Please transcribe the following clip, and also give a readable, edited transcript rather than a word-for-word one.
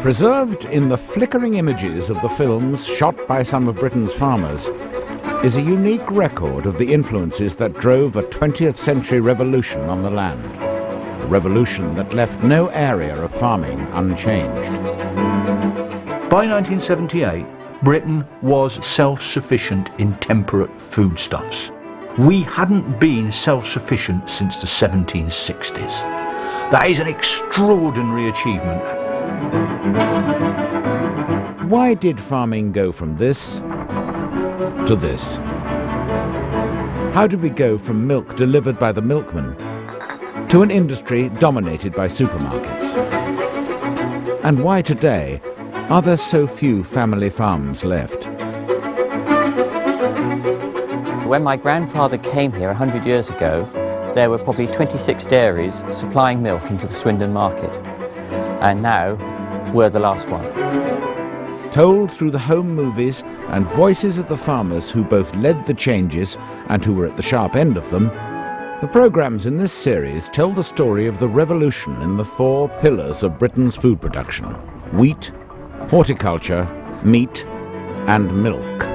Preserved in the flickering images of the films shot by some of Britain's farmers is a unique record of the influences that drove a 20th century revolution on the land. A revolution that left no area of farming unchanged. By 1978, Britain was self-sufficient in temperate foodstuffs. We hadn't been self-sufficient since the 1760s. That is an extraordinary achievement. Why did farming go from this to this? How did we go from milk delivered by the milkman to an industry dominated by supermarkets? And why today are there so few family farms left? When my grandfather came here 100 years ago, there were probably 26 dairies supplying milk into the Swindon market. And now, we're the last one. Told through the home movies and voices of the farmers who both led the changes and who were at the sharp end of them, the programmes in this series tell the story of the revolution in the four pillars of Britain's food production: wheat, horticulture, meat and milk.